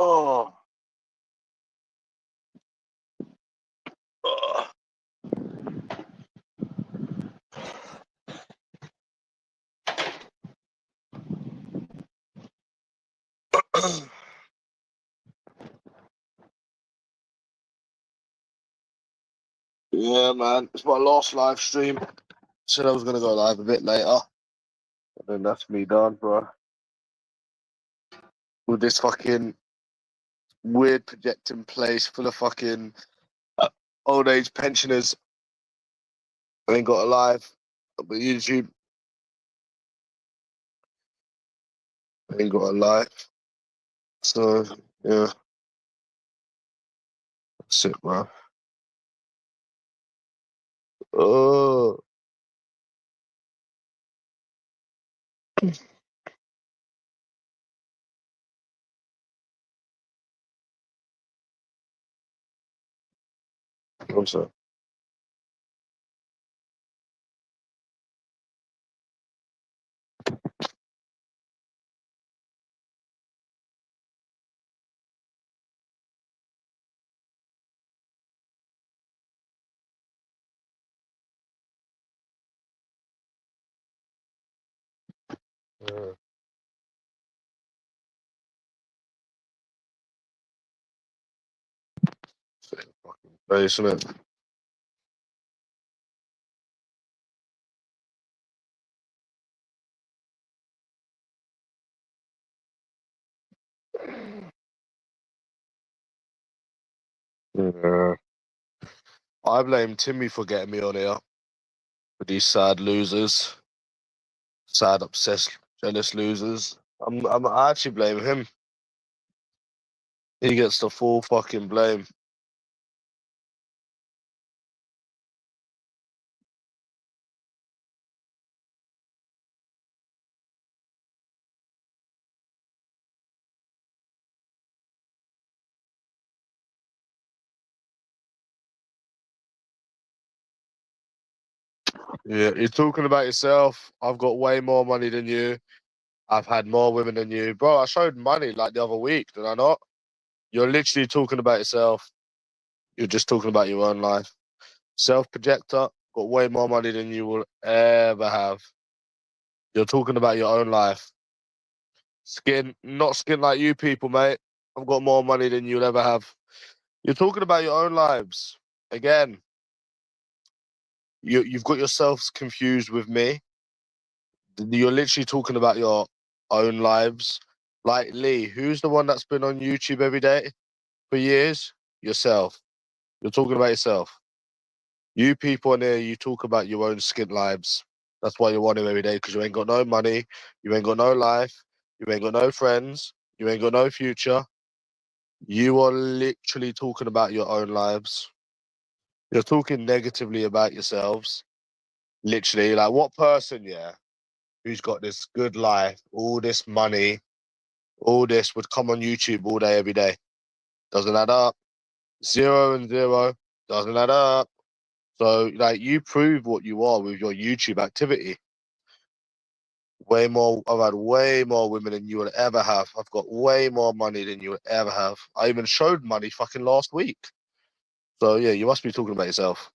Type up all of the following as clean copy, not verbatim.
Oh. Oh. Yeah, man. It's my last live stream. Said I was gonna go live a bit later. And then that's me done, bro. With this fucking weird projecting place full of fucking old age pensioners. I ain't got a live. But YouTube. I ain't got a live. So, yeah. That's it, bro. Oh. I'm sorry. Yeah. Same fucking place, isn't it? Yeah. I blame Timmy for getting me on here with these sad losers, sad, obsessed, jealous losers. I actually blame him. He gets the full fucking blame. Yeah, you're talking about yourself. I've got way more money than you. I've had more women than you. Bro, I showed money like the other week, did I not? You're literally talking about yourself. You're just talking about your own life. Self-projector, got way more money than you will ever have. You're talking about your own life. Not skin like you people, mate. I've got more money than you'll ever have. You're talking about your own lives. Again, you've got yourselves confused with me. You're literally talking about your own lives. Like Lee, who's the one that's been on YouTube every day for years? Yourself. You're talking about yourself. You people in here, you talk about your own skin lives. That's why you're on here every day, because you ain't got no money, you ain't got no life, you ain't got no friends, you ain't got no future. You are literally talking about your own lives. You're talking negatively about yourselves. Literally, like what person, yeah, who's got this good life, all this money, all this would come on YouTube all day, every day? Doesn't add up. 0 and 0 doesn't add up. So, like, you prove what you are with your YouTube activity. Way more. I've had way more women than you will ever have. I've got way more money than you will ever have. I even showed money fucking last week. So yeah, you must be talking about yourself.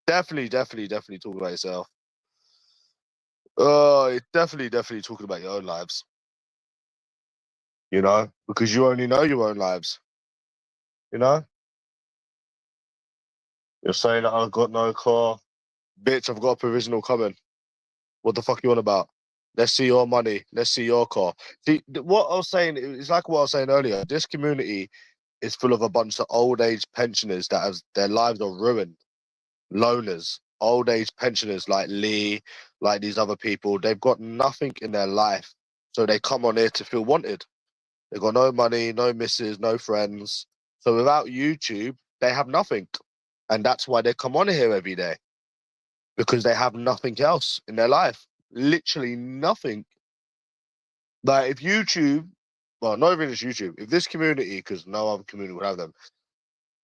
Definitely talking about yourself. Oh, you're definitely talking about your own lives. You know, because you only know your own lives. You know, you're saying that I've got no car, bitch. I've got a provisional coming. What the fuck you on about? Let's see your money. Let's see your car. See, what I was saying is like what I was saying earlier. This community is full of a bunch of old age pensioners that have their lives are ruined. Loners, old age pensioners like Lee, like these other people. They've got nothing in their life, so they come on here to feel wanted. They've got no money, no misses, no friends. So without YouTube, they have nothing, and that's why they come on here every day, because they have nothing else in their life. Literally nothing. Like if YouTube, well, not even just YouTube, if this community, because no other community would have them,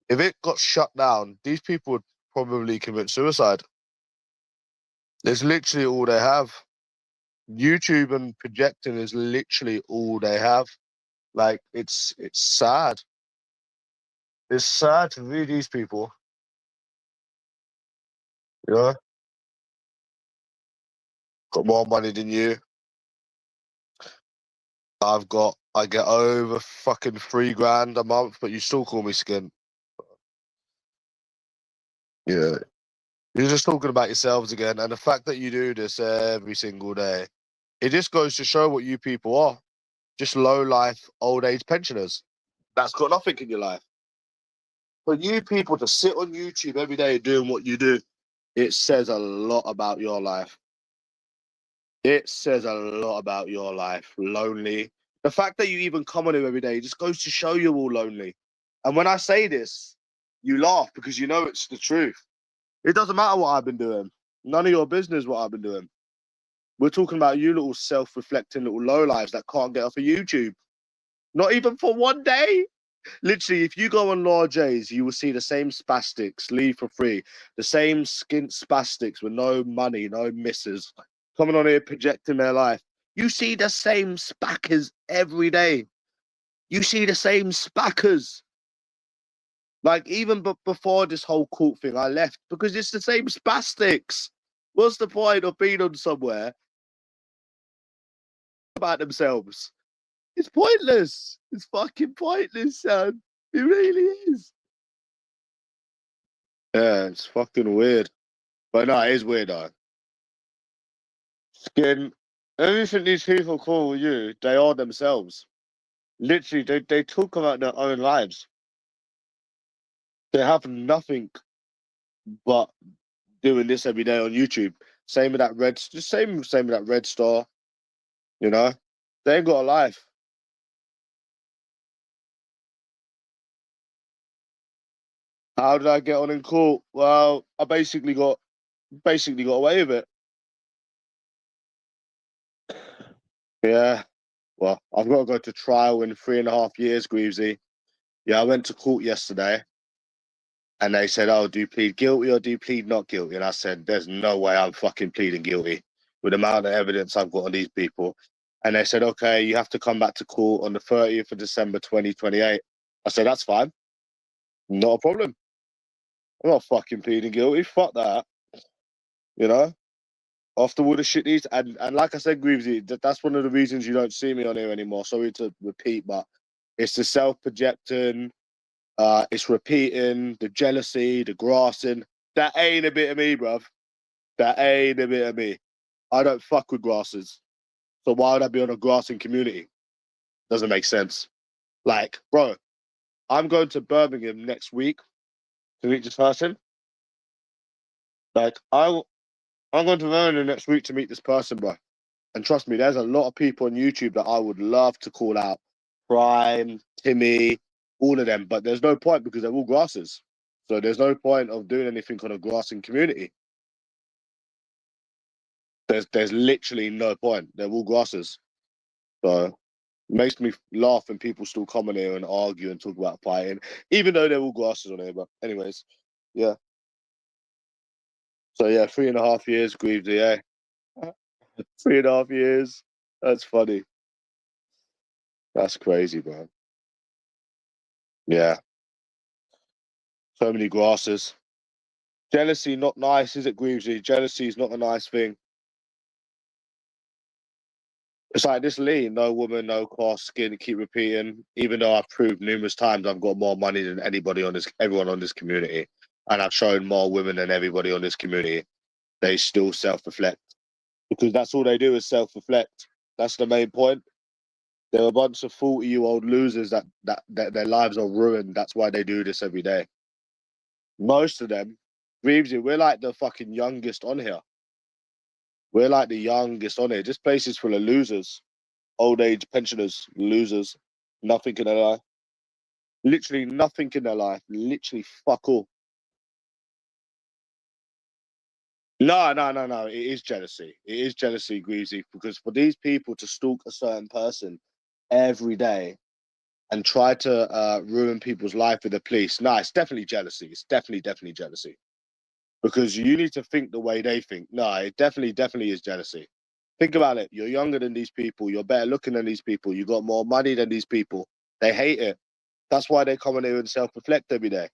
if it got shut down, these people would probably commit suicide. It's literally all they have. YouTube and projecting is literally all they have. Like, it's sad. It's sad to view these people. You know, got more money than you. I get over fucking $3 a month, but you still call me skin. Yeah. You're just talking about yourselves again. And the fact that you do this every single day, it just goes to show what you people are. Just low life old age pensioners. That's got nothing in your life. For you people to sit on YouTube every day doing what you do, it says a lot about your life. It says a lot about your life. Lonely. The fact that you even come on here every day just goes to show you're all lonely. And when I say this, you laugh because you know it's the truth. It doesn't matter what I've been doing. None of your business what I've been doing. We're talking about you little self-reflecting little lowlives that can't get off of YouTube. Not even for one day. Literally, if you go on Law J's, you will see the same spastics leave for free. The same skint spastics with no money, no misses, coming on here projecting their life. You see the same spackers every day. You see the same spackers. Like, even before this whole court thing, I left because it's the same spastics. What's the point of being on somewhere about themselves? It's pointless. It's fucking pointless, son. It really is. Yeah, it's fucking weird. But no, it is weird though. Skin, everything these people call you, they are themselves. Literally, they talk about their own lives. They have nothing but doing this every day on YouTube. Same with that same with that Red Star. You know, they ain't got a life. How did I get on in court? Well, I basically got away with it. Yeah. Well, I've got to go to trial in 3.5 years, Greavesy. Yeah, I went to court yesterday and they said, oh, do you plead guilty or do you plead not guilty? And I said, there's no way I'm fucking pleading guilty with the amount of evidence I've got on these people. And they said, okay, you have to come back to court on the 30th of December, 2028. I said, that's fine. Not a problem. I'm not fucking pleading guilty. Fuck that. You know? After all the shit these, and like I said, Greavesy, that's one of the reasons you don't see me on here anymore. Sorry to repeat, but it's the self-projecting, it's repeating, the jealousy, the grassing. That ain't a bit of me, bruv. That ain't a bit of me. I don't fuck with grasses. So why would I be on a grassing community? Doesn't make sense. Like, bro, I'm going to Birmingham next week to meet this person. Like, I'm going to Birmingham next week to meet this person, bro. And trust me, there's a lot of people on YouTube that I would love to call out. Prime, Timmy, all of them. But there's no point because they're all grasses. So there's no point of doing anything on a grassing community. There's literally no point. They're all grasses. So it makes me laugh when people still come on here and argue and talk about fighting, even though they're all grasses on here. But anyways, yeah. So yeah, 3.5 years, Greavesy, yeah. 3.5 years. That's funny. That's crazy, bro. Yeah. So many grasses. Jealousy, not nice, is it, Greavesy? Jealousy is not a nice thing. It's like this Lee, no woman, no class, skin, keep repeating. Even though I've proved numerous times I've got more money than everyone on this community, and I've shown more women than everybody on this community, they still self-reflect because that's all they do is self-reflect. That's the main point. They're a bunch of 40-year-old losers that their lives are ruined. That's why they do this every day. Most of them, Greavesy, we're like the fucking youngest on here. We're like the youngest on here. This place is full of losers, old age pensioners, losers. Nothing in their life. Literally nothing in their life. Literally fuck all. No. It is jealousy. It is jealousy, Greasy, because for these people to stalk a certain person every day and try to ruin people's life with the police, no, it's definitely jealousy. It's definitely jealousy. Because you need to think the way they think. No, it definitely is jealousy. Think about it. You're younger than these people. You're better looking than these people. You got more money than these people. They hate it. That's why they come in here and self-reflect every day.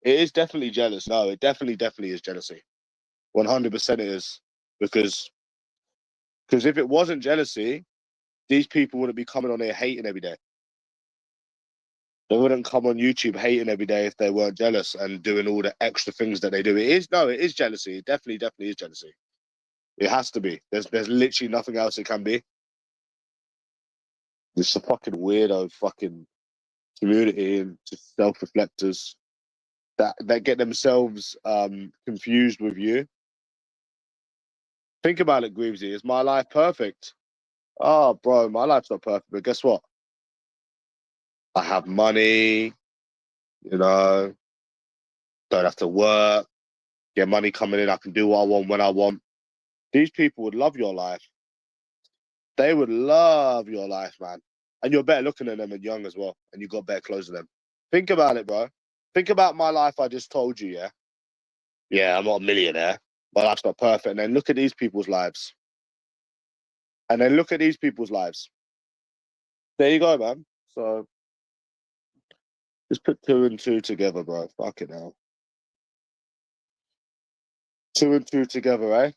It is definitely jealous. No, it definitely is jealousy. 100% it is. Because if it wasn't jealousy, these people wouldn't be coming on here hating every day. They wouldn't come on YouTube hating every day if they weren't jealous and doing all the extra things that they do. It is jealousy. It definitely is jealousy. It has to be. There's literally nothing else it can be. It's a fucking weirdo fucking community and just self-reflectors that get themselves confused with you. Think about it, Greavesy. Is my life perfect? Oh, bro, my life's not perfect, but guess what? I have money, you know, don't have to work, get money coming in, I can do what I want when I want. These people would love your life. They would love your life, man. And you're better looking than them and young as well. And you got better clothes than them. Think about it, bro. Think about my life I just told you, yeah? Yeah, I'm not a millionaire. My life's not perfect. And then look at these people's lives. And then look at these people's lives. There you go, man. So just put 2 and 2 together, bro. Fucking hell. 2 and 2 together, eh?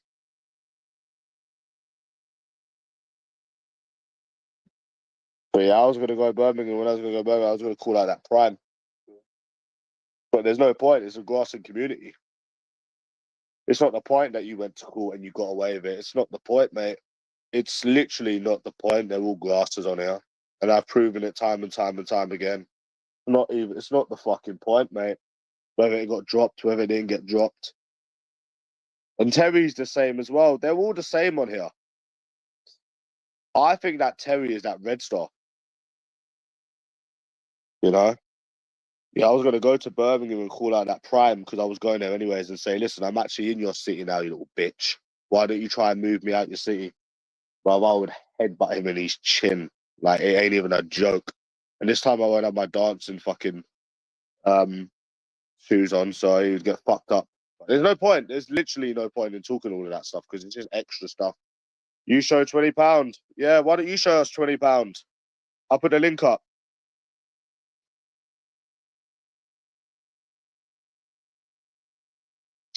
But yeah, I was gonna go to Birmingham. When I was gonna go to Birmingham, I was gonna call out that prime. But there's no point. It's a grassing community. It's not the point that you went to court and you got away with it. It's not the point, mate. It's literally not the point. They're all grasses on here. And I've proven it time and time and time again. It's not the fucking point, mate. Whether it got dropped, whether it didn't get dropped. And Terry's the same as well. They're all the same on here. I think that Terry is that Red Star. You know? Yeah, I was going to go to Birmingham and call out that prime because I was going there anyways and say, listen, I'm actually in your city now, you little bitch. Why don't you try and move me out your city? But I would headbutt him in his chin. Like, it ain't even a joke. And this time I won't have my dancing fucking shoes on, so he would get fucked up. But there's no point. There's literally no point in talking all of that stuff because it's just extra stuff. You show £20. Yeah, why don't you show us £20? I'll put the link up.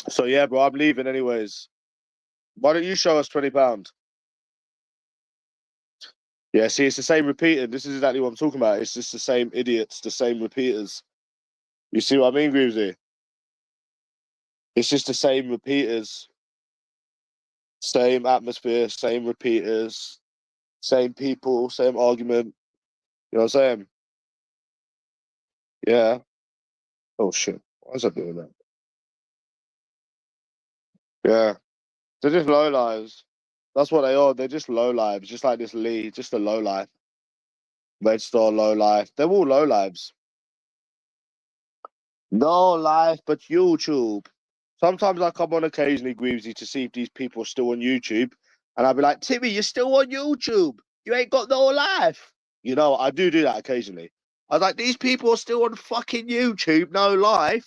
So yeah, bro, I'm leaving anyways. Why don't you show us £20? Yeah, see, it's the same repeating. This is exactly what I'm talking about. It's just the same idiots, the same repeaters. You see what I mean, Greavesy? It's just the same repeaters, same atmosphere, same repeaters, same people, same argument. You know what I'm saying? Yeah. Oh shit. Why is I doing that? Yeah. They're just low lives. That's what they are. They're just low lives, just like this Lee, just a low life. Red Star, low life. They're all low lives. No life but YouTube. Sometimes I come on occasionally, Greavesy, to see if these people are still on YouTube. And I'll be like, Timmy, you're still on YouTube. You ain't got no life. You know, I do that occasionally. I was like, these people are still on fucking YouTube, no life.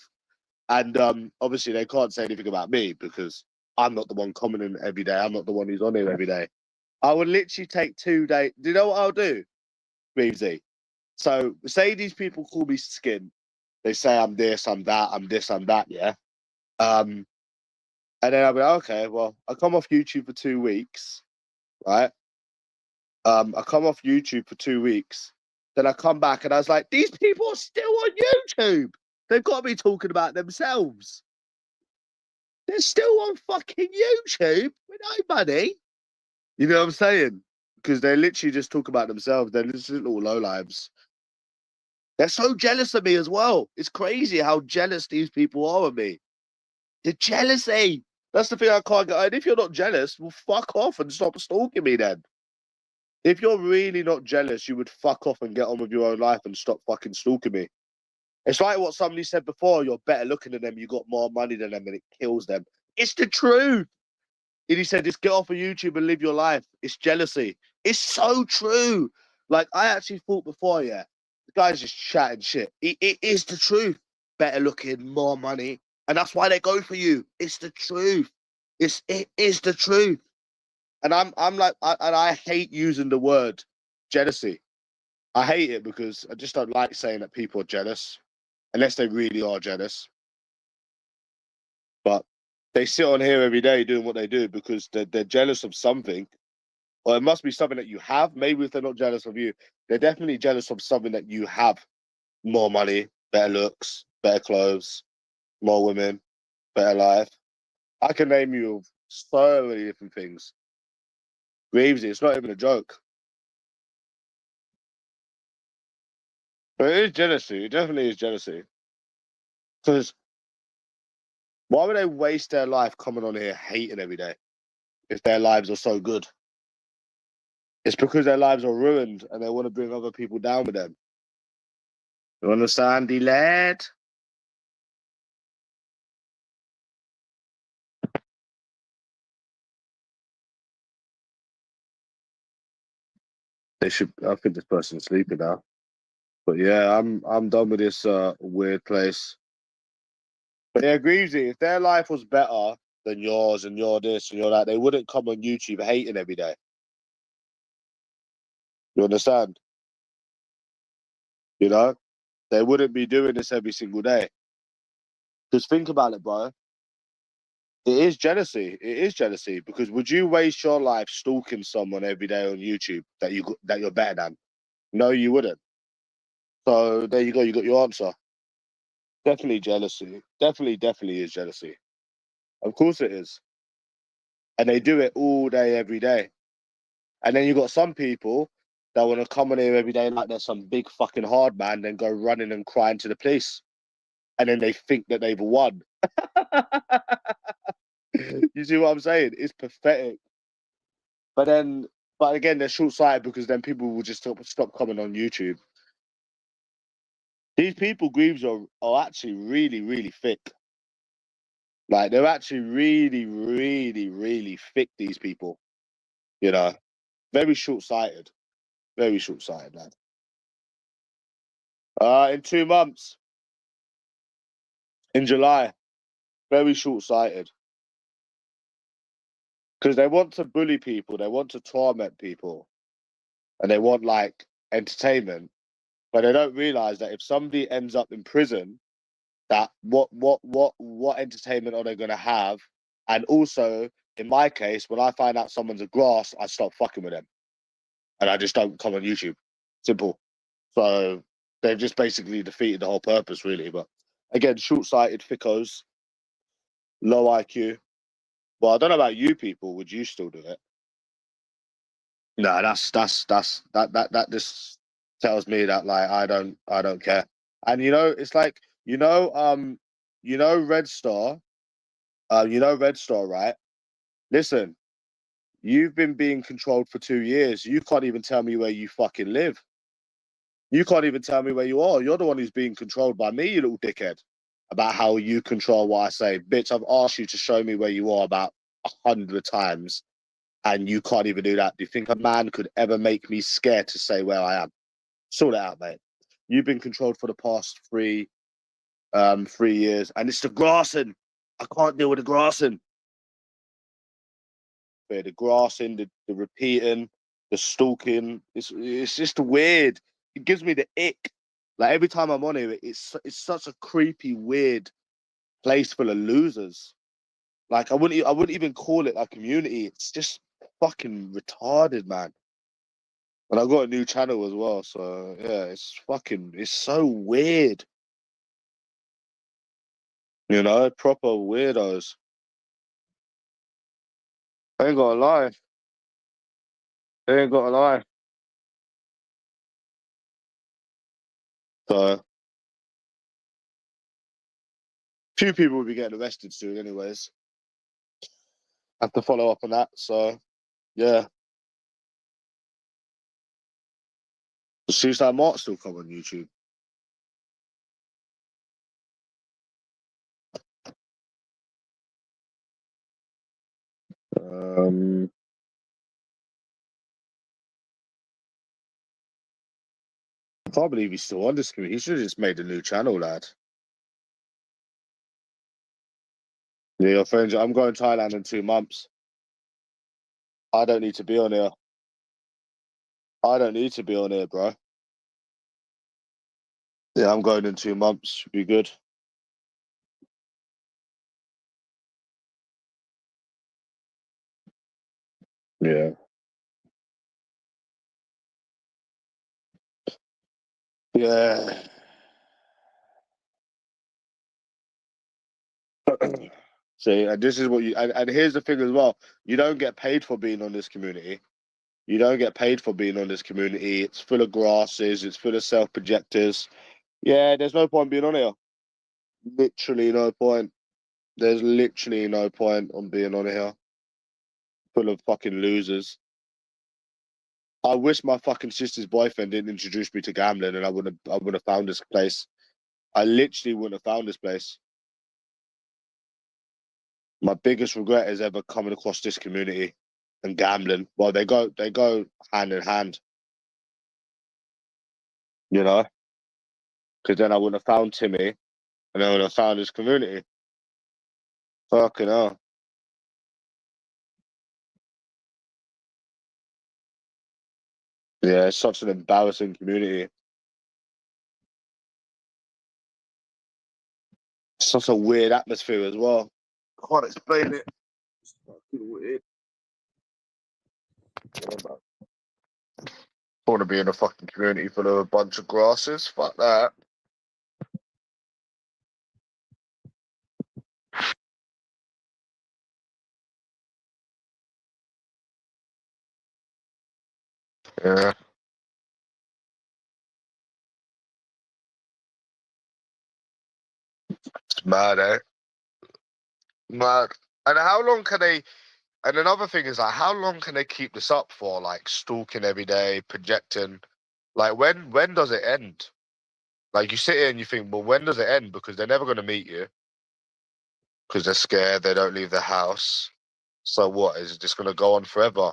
And obviously they can't say anything about me because I'm not the one commenting every day. I'm not the one who's on here every day. I would literally take 2 days. Do you know what I'll do, Greavesy? So say these people call me skin. They say I'm this, I'm that, I'm this, I'm that, yeah? And then I'll be like, okay, well, I come off YouTube for 2 weeks, right? I come off YouTube for 2 weeks. Then I come back and I was like, these people are still on YouTube. They've got to be talking about themselves. They're still on fucking YouTube with no money. You know what I'm saying? Because they literally just talk about themselves. They're just little low lives. They're so jealous of me as well. It's crazy how jealous these people are of me. The jealousy. That's the thing I can't get. And if you're not jealous, well, fuck off and stop stalking me then. If you're really not jealous, you would fuck off and get on with your own life and stop fucking stalking me. It's like what somebody said before, you're better looking than them, you got more money than them, and it kills them. It's the truth. And he said, just get off of YouTube and live your life. It's jealousy. It's so true. Like, I actually thought before, yeah, the guy's just chatting shit. It is the truth. Better looking, more money. And that's why they go for you. It's the truth. It is the truth. And I'm like, and I hate using the word jealousy. I hate it because I just don't like saying that people are jealous, unless they really are jealous. But they sit on here every day doing what they do because they're jealous of something. Or it must be something that you have. Maybe if they're not jealous of you, they're definitely jealous of something that you have. More money, better looks, better clothes, more women, better life. I can name you so many different things. Greavesy, it's not even a joke. But it is jealousy. It definitely is jealousy. Because why would they waste their life coming on here hating every day if their lives are so good? It's because their lives are ruined and they want to bring other people down with them. You understand, the lad? They should. I think this person's sleeping now. But yeah, I'm done with this weird place. But yeah, Greavesy, if their life was better than yours and you're this and you're that, they wouldn't come on YouTube hating every day. You understand? You know? They wouldn't be doing this every single day. Because think about it, bro. It is jealousy. It is jealousy. Because would you waste your life stalking someone every day on YouTube that you're better than? No, you wouldn't. So there you go. You got your answer. Definitely jealousy. Definitely is jealousy. Of course it is. And they do it all day, every day. And then you got some people that want to come on here every day like they're some big fucking hard man, then go running and crying to the police. And then they think that they've won. You see what I'm saying? It's pathetic. But but again, they're short sighted because then people will just stop coming on YouTube. These people, Greaves, are actually really thick. Like, they're actually really thick, these people. You know, very short sighted. Very short sighted, man. In 2 months, in July, very short sighted. Because they want to bully people, they want to torment people, and they want like entertainment, but they don't realize that if somebody ends up in prison, that what entertainment are they going to have? And also, in my case, when I find out someone's a grass, I stop fucking with them, and I just don't come on YouTube. Simple. So they've just basically defeated the whole purpose, really. But again, short-sighted fickos, low IQ. Well, I don't know about you people. Would you still do it? No, that just tells me that like I don't care. And it's like Red Star, Red Star, right? Listen, you've been being controlled for 2 years. You can't even tell me where you fucking live. You can't even tell me where you are. You're the one who's being controlled by me, you little dickhead. About how you control what I say, bitch. I've asked you to show me where you are about 100 times, and you can't even do that. Do you think a man could ever make me scared to say where I am? Sort it out, mate. You've been controlled for the past 3 years, and it's the grassing. I can't deal with the grassing. The grassing, the repeating, the stalking. It's just weird. It gives me the ick. Like every time I'm on here, it's such a creepy, weird place full of losers. Like I wouldn't even call it a community. It's just fucking retarded, man. And I got a new channel as well, so yeah, it's so weird. Proper weirdos. I ain't gonna lie. I ain't gonna lie. So few people will be getting arrested soon, anyways. I have to follow up on that. So yeah, the Suicide Mark still come on YouTube. Um, I can't believe he's still on this community. He should have just made a new channel, lad. Yeah, your friends. I'm going to Thailand in 2 months. I don't need to be on here. I don't need to be on here, bro. Yeah, I'm going in 2 months. Should be good. Yeah. Yeah. See, and this is what you and here's the thing as well. You don't get paid for being on this community. You don't get paid for being on this community. It's full of grasses, it's full of self-projectors. Yeah, there's no point being on here. Literally no point. There's literally no point on being on here. Full of fucking losers. I wish my fucking sister's boyfriend didn't introduce me to gambling and I would have found this place. I literally wouldn't have found this place. My biggest regret is ever coming across this community and gambling. Well, they go hand in hand, you know? Because then I wouldn't have found Timmy and I would have found this community. Fucking hell. Yeah, it's such an embarrassing community. It's such a weird atmosphere as well. I can't explain it. It's fucking weird. Yeah, I want to be in a fucking community full of a bunch of grasses. Fuck that. Yeah, it's mad, eh? Mad. And how long can they? And another thing is like, how long can they keep this up for? Like stalking every day, projecting. Like when does it end? Like you sit here and you think, well, when does it end? Because they're never going to meet you because they're scared. They don't leave the house. So what is it just going to go on forever?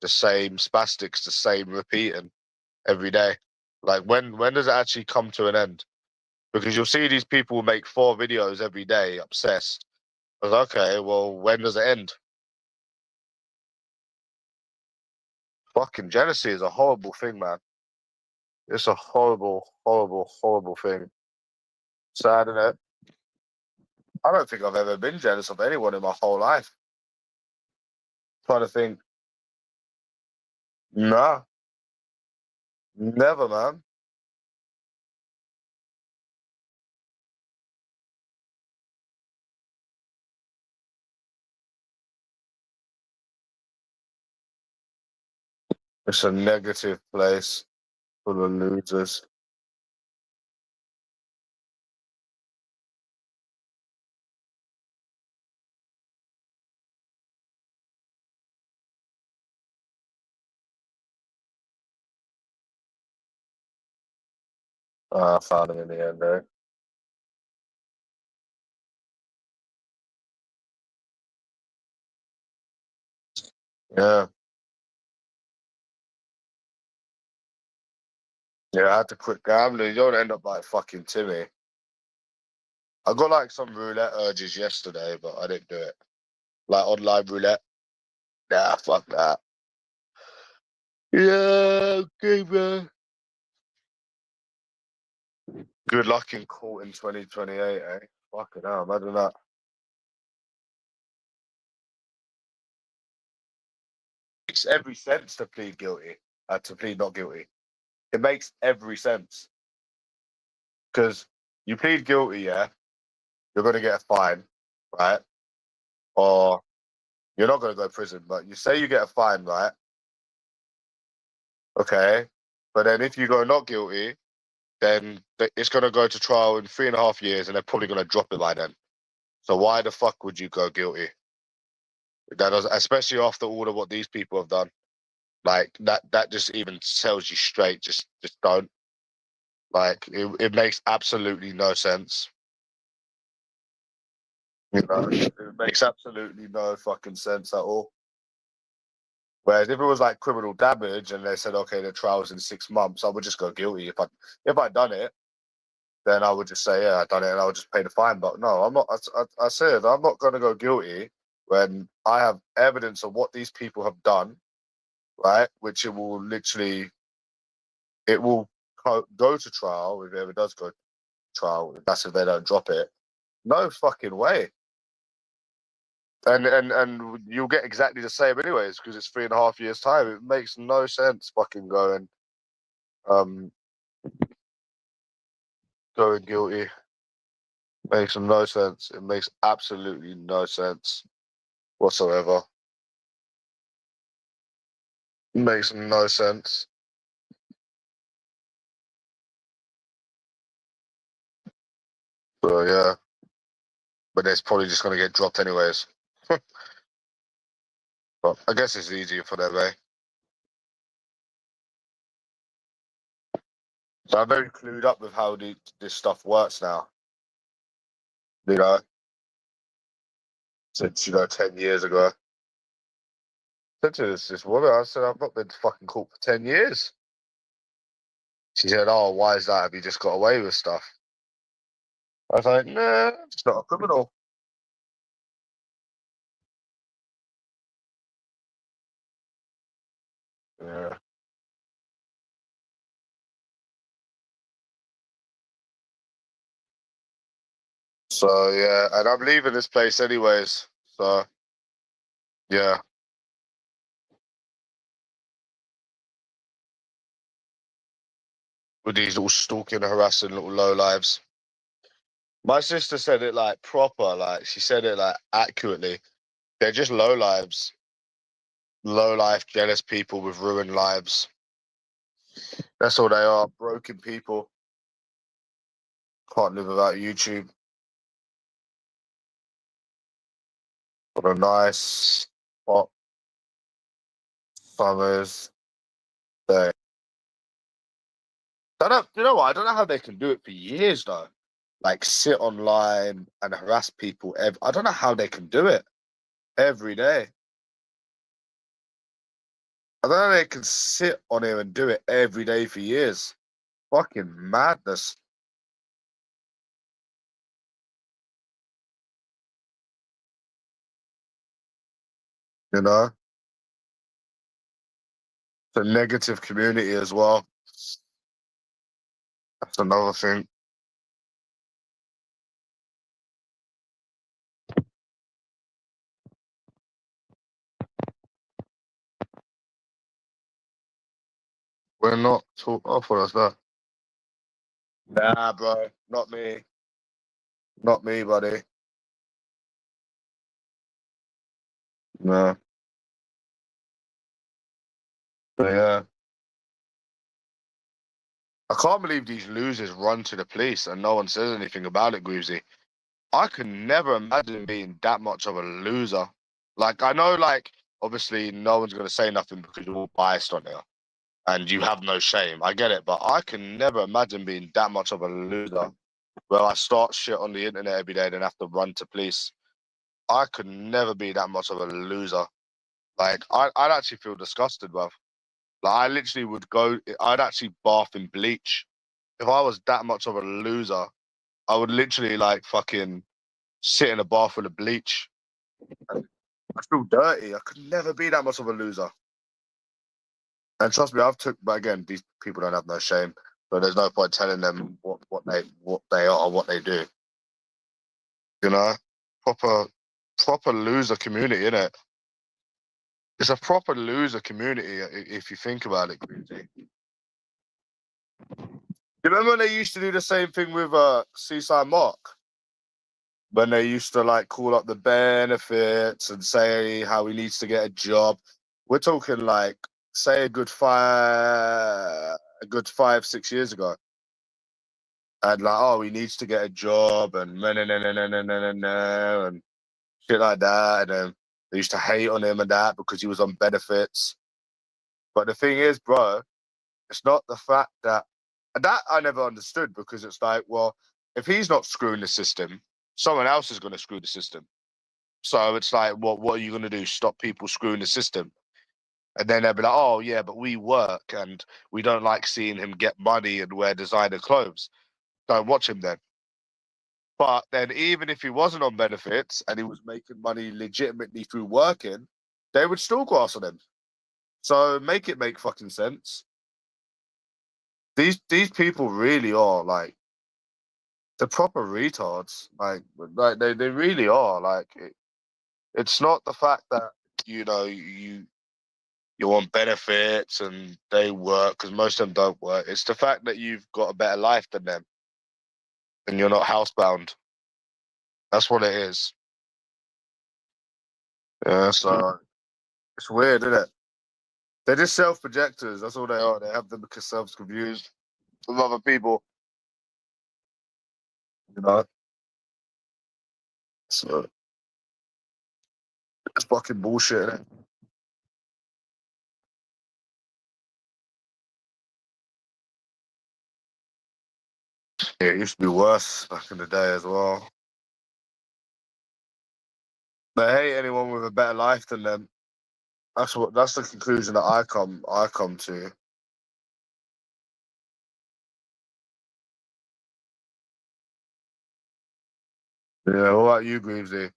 The same spastics, the same repeating every day. Like when does it actually come to an end? Because you'll see these people make 4 videos every day, obsessed. I was okay, well, when does it end? Fucking jealousy is a horrible thing, man. It's a horrible, horrible, horrible thing. Sad, isn't it? I don't think I've ever been jealous of anyone in my whole life. Trying to think, nah, never, man. It's a negative place full of losers. I found him in the end, though. Yeah, yeah, I had to quit gambling. You don't end up like fucking Timmy. I got like some roulette urges yesterday, but I didn't do it. Like online roulette. Nah, fuck that. Yeah, okay, man. Good luck in court in 2028, eh? Fucking hell, imagine that. Makes every sense to plead guilty, to plead not guilty. It makes every sense. Because you plead guilty, yeah, you're going to get a fine, right? Or you're not going to go to prison, but you say you get a fine, right? Okay. But then if you go not guilty, then it's going to go to trial in 3.5 years and they're probably going to drop it by then. So why the fuck would you go guilty? That does, especially after all of what these people have done. Like that just even tells you straight, just don't. Like it makes absolutely no sense. You know, it makes absolutely no fucking sense at all. Whereas if it was like criminal damage and they said, okay, the trial's in 6 months, I would just go guilty. If I'd done it, then I would just say, yeah, I done it, and I would just pay the fine. But no, I'm not. I said I'm not going to go guilty when I have evidence of what these people have done, right? Which it will go to trial if it ever does go to trial. That's if they don't drop it. No fucking way. And you'll get exactly the same anyways because it's 3.5 years time. It makes no sense fucking um going guilty. Makes no sense. It makes absolutely no sense whatsoever. It makes no sense. So yeah, but it's probably just gonna get dropped anyways. But I guess it's easier for them, eh? So I'm very clued up with how this stuff works now. You know, since 10 years ago. I said to this woman, I said I've not been fucking caught for 10 years. She said, "Oh, why is that? Have you just got away with stuff?" I was like, "Nah, I'm just not a criminal." Yeah. So yeah, and I'm leaving this place anyways. So yeah, with these little stalking, harassing little low lives. My sister said it like proper, like she said it like accurately. They're just low lives, low life, jealous people with ruined lives. That's all they are. Broken people. Can't live without YouTube. What a nice hot summer's day. I don't, you know what? I don't know how they can do it for years though. Like sit online and harass people. I don't know how they can do it every day. I don't know how they can sit on here and do it every day for years. Fucking madness, you know? It's a negative community as well. That's another thing. We're not talk off for us that. Nah, bro. Not me. Not me, buddy. No. But yeah. I can't believe these losers run to the police and no one says anything about it, Greavesy. I could never imagine being that much of a loser. Like, I know, like, obviously, no one's going to say nothing because you're all biased on it and you have no shame. I get it, but I can never imagine being that much of a loser where I start shit on the internet every day and then have to run to police. I could never be that much of a loser. Like, I'd actually feel disgusted, bruv. Like, I literally I'd actually bath in bleach. If I was that much of a loser, I would literally, like, fucking sit in a bath full of bleach. I feel dirty. I could never be that much of a loser. And trust me, but again, these people don't have no shame. So there's no point telling them what they are or what they do. You know, proper proper loser community, innit? It's a proper loser community if you think about it. You remember when they used to do the same thing with Seaside Mark? When they used to like call up the benefits and say how he needs to get a job. We're talking like say a good 5, 6 years ago. And like, oh, he needs to get a job and and shit like that. And then they used to hate on him and that because he was on benefits. But the thing is, bro, it's not the fact that I never understood because it's like, well, if he's not screwing the system, someone else is going to screw the system. So it's like, what are you going to do? Stop people screwing the system? And then they'll be like, oh, yeah, but we work and we don't like seeing him get money and wear designer clothes. Don't watch him then. But then even if he wasn't on benefits and he was making money legitimately through working, they would still grass on him. So make it make fucking sense. These people really are like the proper retards. Like they really are. Like it's not the fact that you're on benefits and they work, because most of them don't work. It's the fact that you've got a better life than them and you're not housebound. That's what it is. Yeah, so it's weird, isn't it? They're just self-projectors. That's all they are. They have themselves confused with other people. You know, so it's fucking bullshit. Innit? Yeah, it used to be worse back in the day as well. They hate anyone with a better life than them. That's the conclusion that I come to. Yeah, what about you, Greavesy?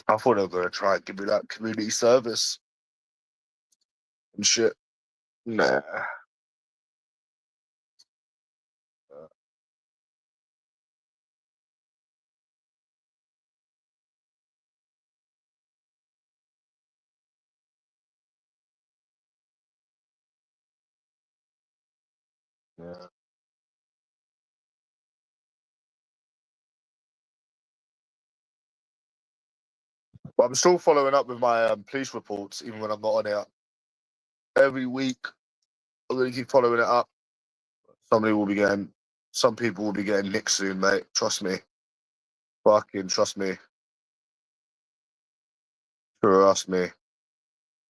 I thought they were gonna try and give me that community service and shit. Nah. Yeah. But I'm still following up with my police reports, even when I'm not on it. Every week, I'm gonna keep following it up. Somebody will be getting, some people will be getting nicked soon, mate. Trust me. Fucking trust me. Trust me.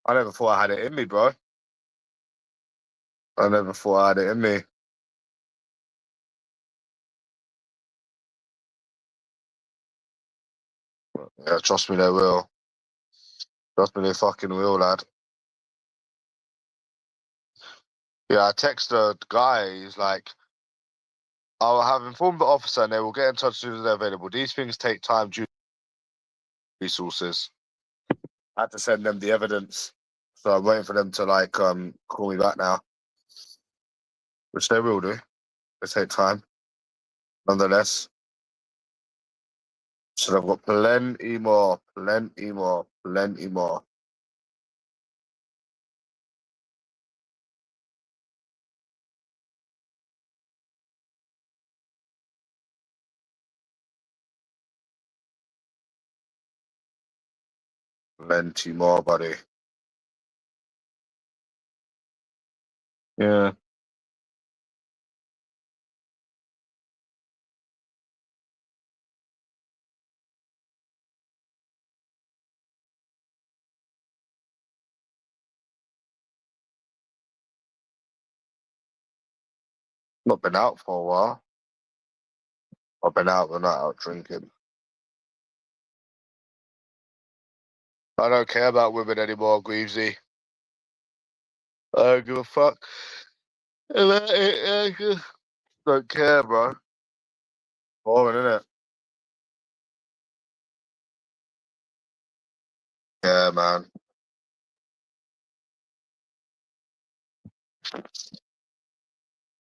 I never thought I had it in me, bro. I never thought I had it in me. Yeah, trust me, they will. Trust me, they fucking will, lad. Yeah, I text the guy. He's like, I'll have informed the officer and they will get in touch as soon as they're available. These things take time due to resources. I had to send them the evidence. So I'm waiting for them to call me back now, which they will do. They take time, nonetheless. So I've got plenty more, plenty more, plenty more. Plenty more, buddy. Yeah. Not been out for a while. I've been out, but not out drinking. I don't care about women anymore, Greavesy. I don't give a fuck. I just don't care, bro. Boring, innit? Yeah, man.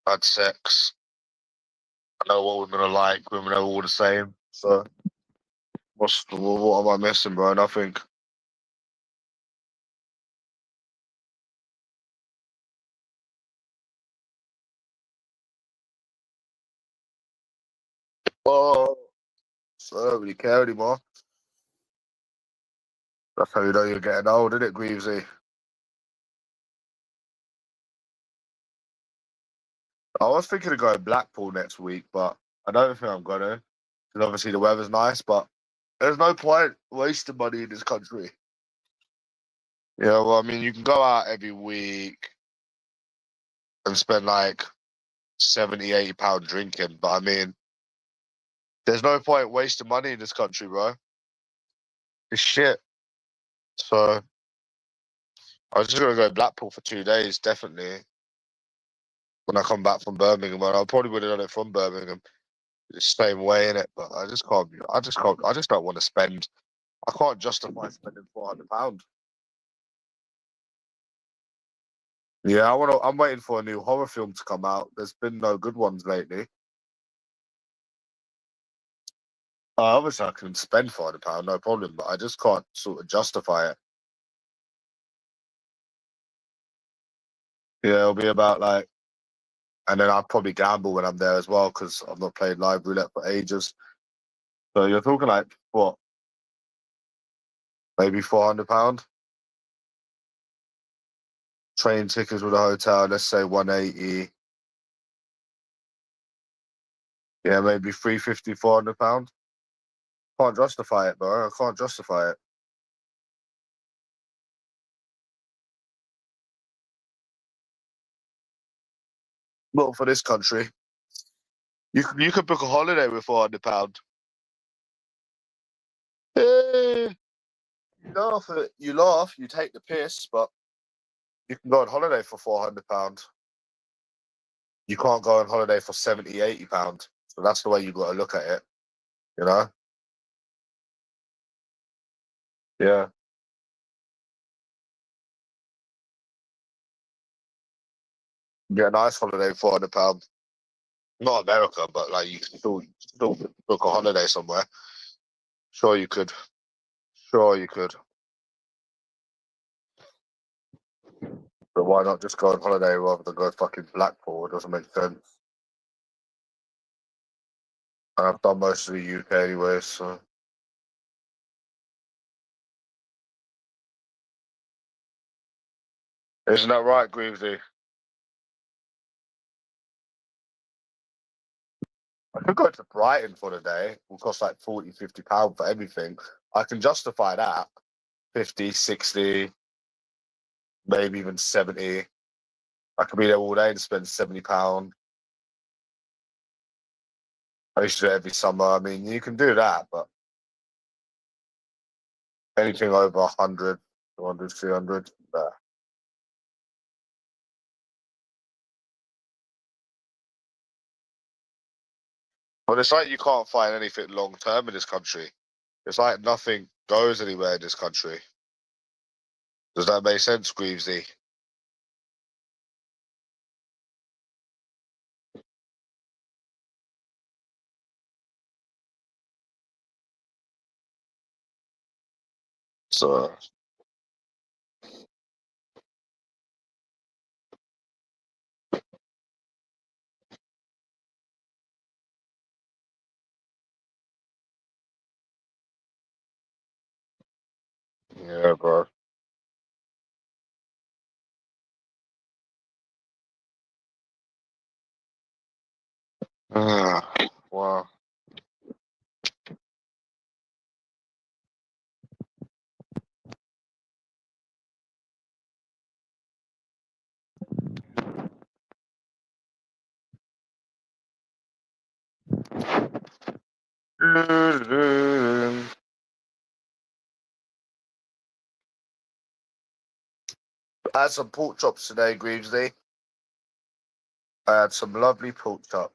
Had sex. I know what women are like. Women are all the same. So what am I missing, bro? Nothing. Oh, so I don't really care anymore. That's how you know you're getting old, isn't it, Greavesy? I was thinking of going Blackpool next week, but I don't think I'm gonna. Because obviously the weather's nice, but there's no point wasting money in this country. Yeah, well, I mean, you can go out every week and spend like 70, £80 drinking, but I mean, there's no point wasting money in this country, bro. It's shit. So I was just gonna go Blackpool for 2 days, definitely. When I come back from Birmingham, and I probably would have done it from Birmingham, the same way in it. But I just can't. I just can't. I just don't want to spend. I can't justify spending £400. Yeah, I want to. I'm waiting for a new horror film to come out. There's been no good ones lately. Obviously, I can spend £400, no problem, but I just can't sort of justify it. Yeah, it'll be about like, and then I'll probably gamble when I'm there as well because I've not played live roulette for ages. So you're talking like what, maybe £400. Train tickets with a hotel, let's say 180. Yeah, maybe 350, £400. Can't justify it, bro. I can't justify it. Not for this country. You could book a holiday with £400. Eh, you laugh, you take the piss, but you can go on holiday for £400. You can't go on holiday for 70, £80. So that's the way you got to look at it, you know? Yeah. Get a nice holiday for £400. Not America, but like you can still book a holiday somewhere. Sure you could. Sure you could. But why not just go on holiday rather than go fucking Blackpool? It doesn't make sense. And I've done most of the UK anyway, so isn't that right, Greavesy? I could go to Brighton for the day. It will cost like 40, £50 for everything. I can justify that. 50, 60, maybe even 70. I could be there all day and spend £70. I used to do it every summer. I mean, you can do that, but anything over 100, 200, 300, nah. But it's like you can't find anything long term in this country. It's like nothing goes anywhere in this country. Does that make sense, Greavesy? So, yeah, bro. Ah, wow. I had some pork chops today, Greavesy. I had some lovely pork chops.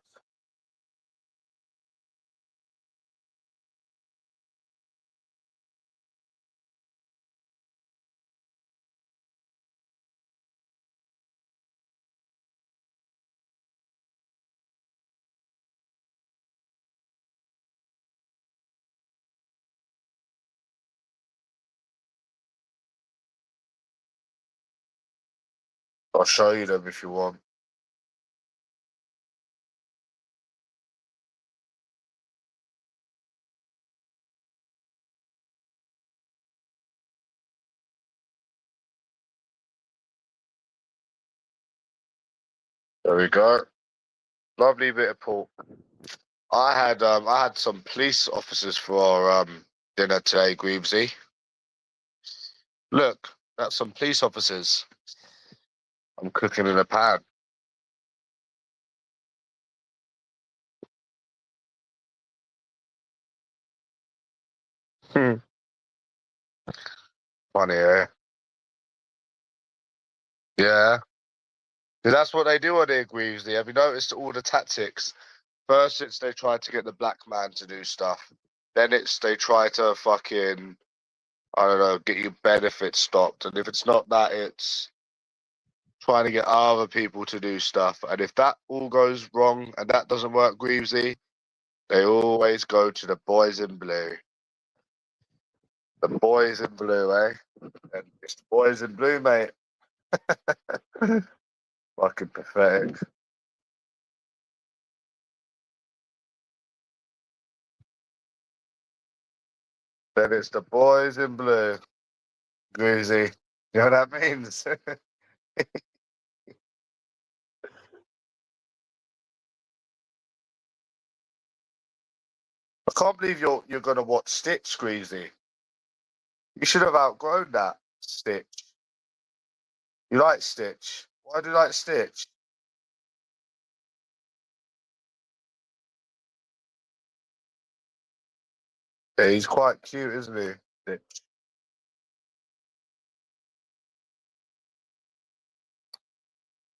I'll show you them if you want. There we go. Lovely bit of pork. I had some police officers for dinner today, Greavesy. Look, that's some police officers. I'm cooking in a pan. Hmm. Funny, eh? Yeah. That's what they do on their Greavesy. Have you noticed all the tactics? First, it's they try to get the black man to do stuff. Then it's they try to fucking, I don't know, get your benefits stopped. And if it's not that, it's trying to get other people to do stuff. And if that all goes wrong and that doesn't work, Greavesy, they always go to the boys in blue. The boys in blue, eh? And it's the boys in blue, mate. Fucking pathetic. Then it's the boys in blue. Greasy. You know what that means? I can't believe you're gonna watch Stitch, Greasy. You should have outgrown that, Stitch. You like Stitch? Why do you like Stitch? Yeah, he's quite cute, isn't he? Stitch.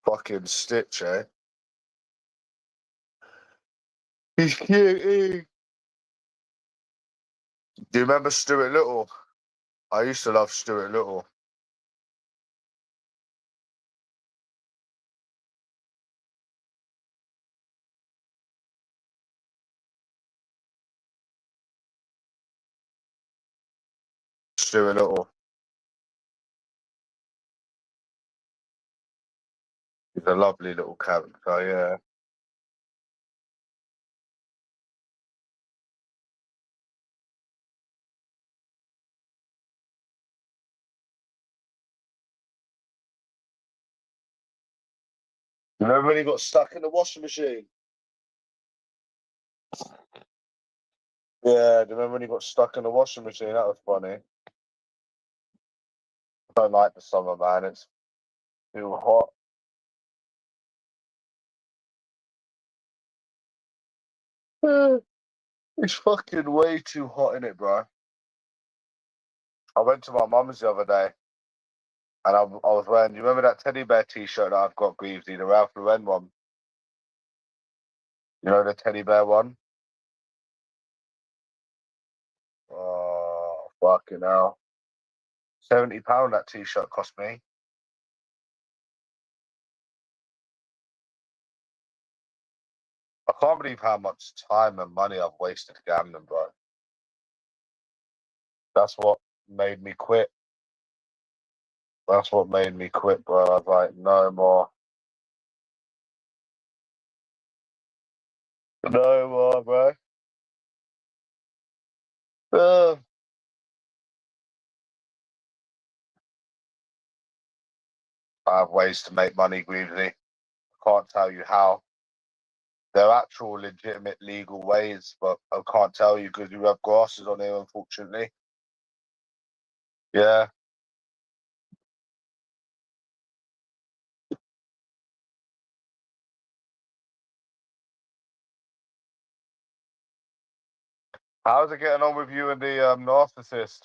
Fucking Stitch, eh? He's cute. Do you remember Stuart Little? I used to love Stuart Little. Stuart Little. He's a lovely little character, yeah. You remember when he got stuck in the washing machine? Yeah, do you remember when he got stuck in the washing machine? That was funny. I don't like the summer, man. It's too hot. It's fucking way too hot in it, bro. I went to my mum's the other day and I was wearing, do you remember that teddy bear t-shirt that I've got, Greavesy, the Ralph Lauren one? You know the teddy bear one? Oh, fucking hell. £70 that t-shirt cost me. I can't believe how much time and money I've wasted gambling, bro. That's what made me quit. That's what made me quit, bro. I was like, no more. No more, bro. Uh, I have ways to make money, Greavesy. I can't tell you how. They're actual legitimate legal ways, but I can't tell you because you have grasses on here, unfortunately. Yeah. How's it getting on with you and the narcissist?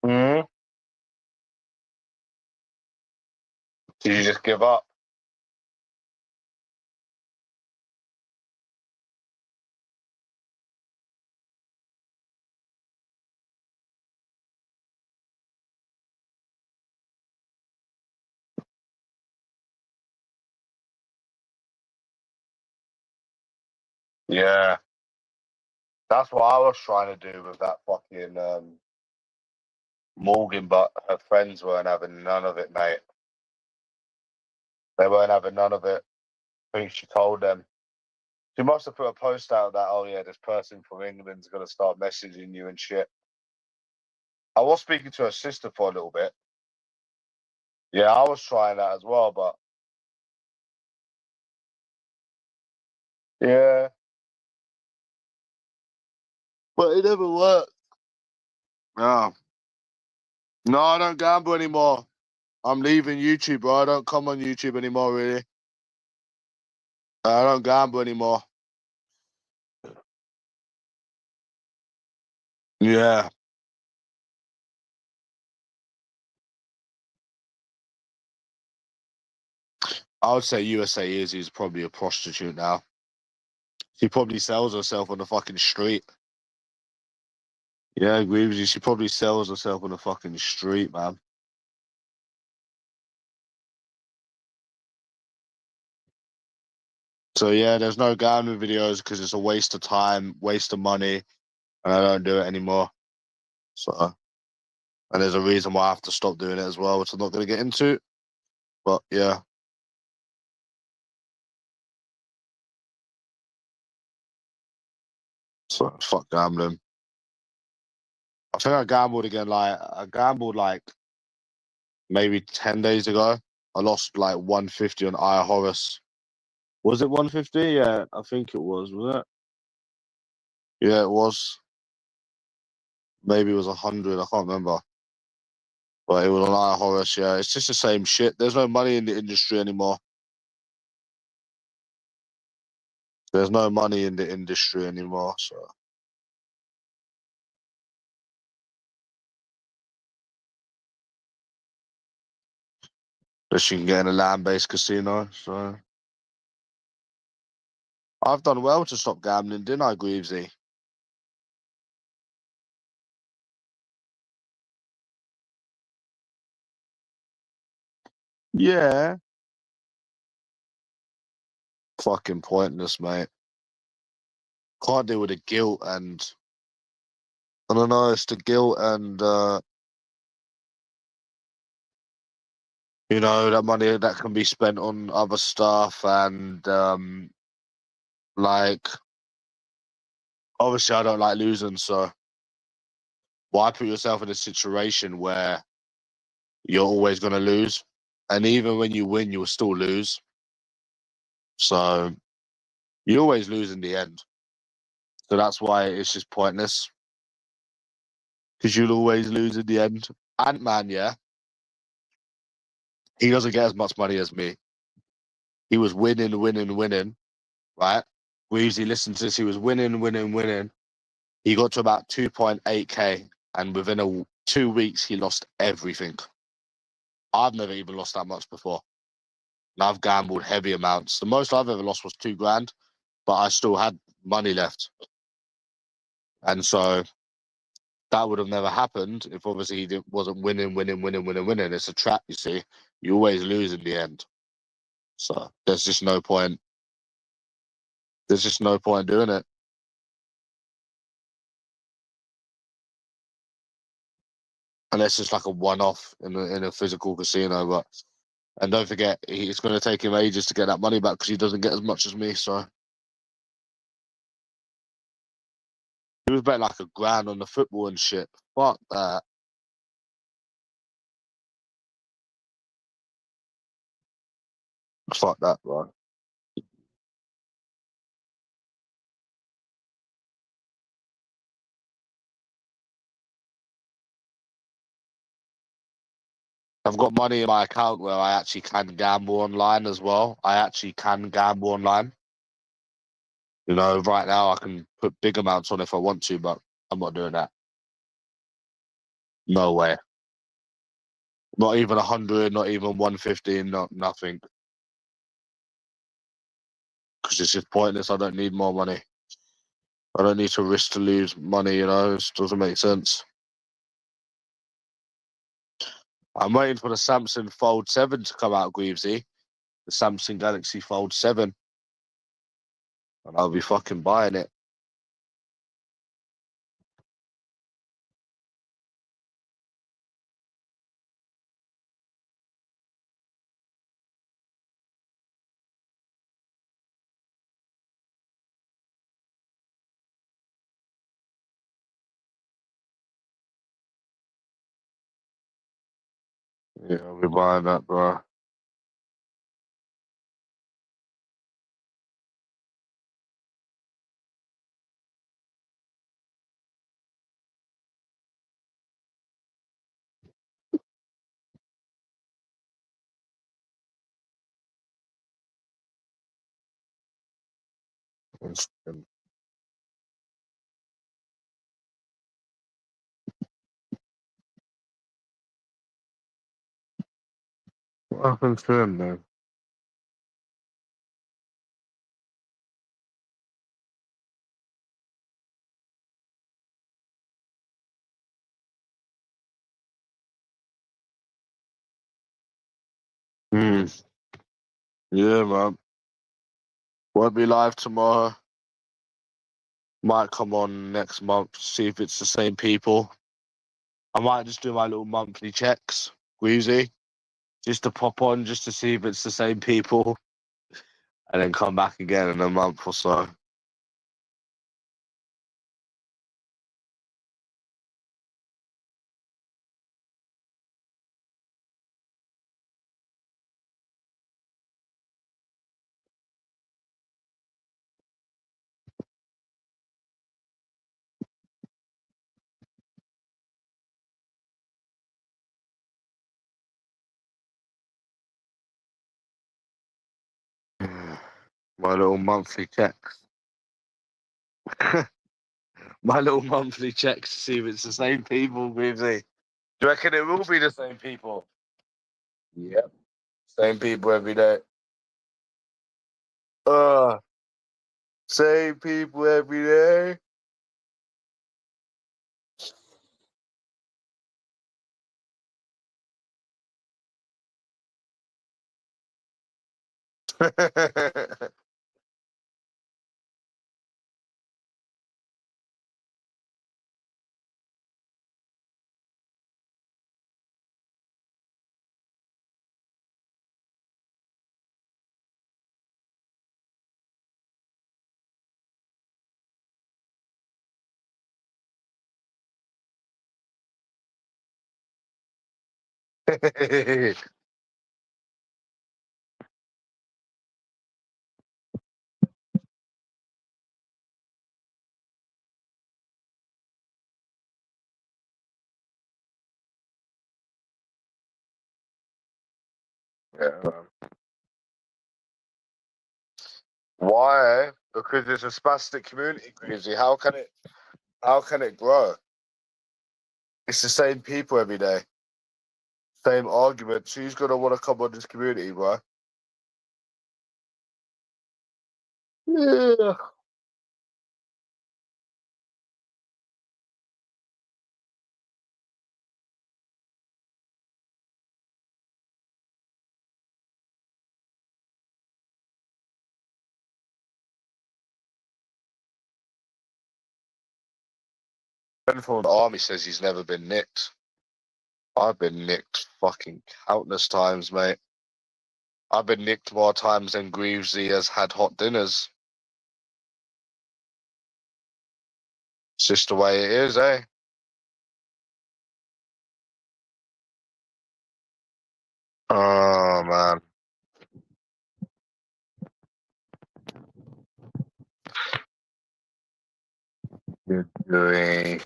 Hmm. Did you just give up? Yeah. That's what I was trying to do with that fucking Morgan, but her friends weren't having none of it, mate. They weren't having none of it. I think she told them. She must have put a post out that, oh yeah, this person from England's gonna start messaging you and shit. I was speaking to her sister for a little bit. Yeah, I was trying that as well, but yeah. But it never worked. Yeah. No, I don't gamble anymore. I'm leaving YouTube, bro. I don't come on YouTube anymore, really. I don't gamble anymore. Yeah. I would say USA is probably a prostitute now. She probably sells herself on the fucking street. Yeah, I agree with you. She probably sells herself on the fucking street, man. So yeah, there's no gambling videos because it's a waste of time, waste of money, and I don't do it anymore. So, and there's a reason why I have to stop doing it as well, which I'm not going to get into. But yeah, so fuck gambling. I think I gambled again. Like I gambled like maybe 10 days ago. I lost like 150 on Horace. Was it 150? Yeah, I think it was. Was it? Yeah, it was. Maybe it was 100. I can't remember. But it was on Horace. Yeah, it's just the same shit. There's no money in the industry anymore. There's no money in the industry anymore. So that you can get in a land-based casino. So I've done well to stop gambling, didn't I, Greavesy? Yeah. Fucking pointless, mate. Can't deal with the guilt and I don't know, it's the guilt and that money that can be spent on other stuff and like obviously I don't like losing, so why put yourself in a situation where you're always gonna lose? And even when you win, you'll still lose. So you always lose in the end. So that's why it's just pointless. Because you'll always lose in the end. Ant-Man, yeah, he doesn't get as much money as me. He was winning, winning, winning, right? We usually listen to this. He was winning, winning, winning. He got to about 2.8K, and within 2 weeks, he lost everything. I've never even lost that much before. And I've gambled heavy amounts. The most I've ever lost was 2 grand, but I still had money left. And so that would have never happened if obviously wasn't winning, winning, winning, winning, winning. It's a trap, you see. You always lose in the end. So there's just no point. There's just no point doing it. Unless it's like a one-off in a physical casino. But and don't forget, it's going to take him ages to get that money back because he doesn't get as much as me. So he was betting like a grand on the football and shit. Fuck that. Fuck that, bro. I've got money in my account where I actually can gamble online as well. I actually can gamble online. Right now I can put big amounts on if I want to, but I'm not doing that. No way. Not even 100, not even 150, not nothing. Because it's just pointless. I don't need more money. I don't need to risk to lose money, it doesn't make sense. I'm waiting for the Samsung Fold 7 to come out, Greavesy. The Samsung Galaxy Fold 7. And I'll be fucking buying it. Yeah, I'll be buying that, bro. What happened to him, man? Yeah, man. Won't be live tomorrow. Might come on next month, see if it's the same people. I might just do my little monthly checks, Wheezy, just to pop on, just to see if it's the same people, and then come back again in a month or so. My little monthly checks. My little monthly checks to see if it's the same people, Wheezy. Do you reckon it will be the same people? Yep. Same people every day. Uh, Same people every day. Yeah. Why? Because it's a spastic community, Greasy. How can it grow? It's the same people every day. Same arguments. Who's gonna want to come on this community, bro? Yeah. The army says he's never been nicked. I've been nicked fucking countless times, mate. I've been nicked more times than Greavesy has had hot dinners. It's just the way it is, eh? Oh man. You're doing.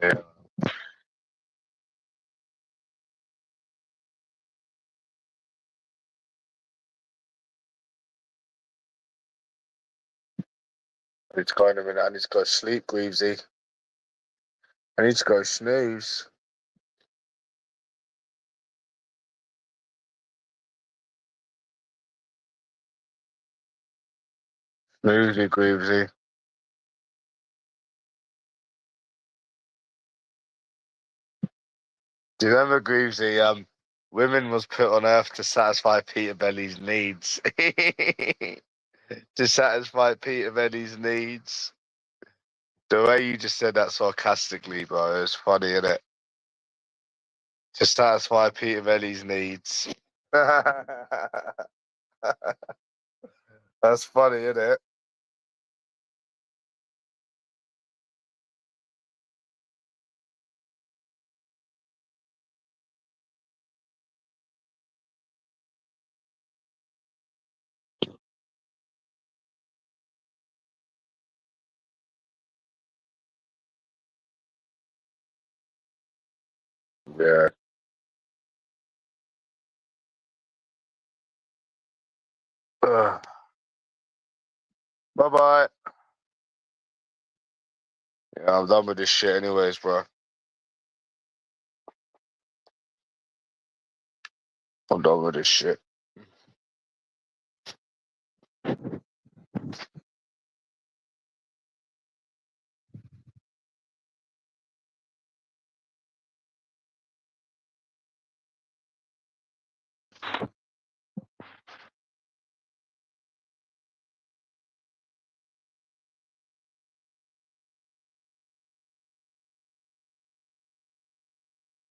Yeah. It's going a minute. I need to go sleep, Greavesy. I need to go snooze. Snoozy, Greavesy. Do you remember, Greavesy? Women was put on earth to satisfy Peter Belly's needs. To satisfy Peter Belly's needs. The way you just said that sarcastically, bro, it's funny, isn't it? To satisfy Peter Velli's needs. That's funny, isn't it? Yeah. Bye bye. Yeah, I'm done with this shit anyways, bro. I'm done with this shit.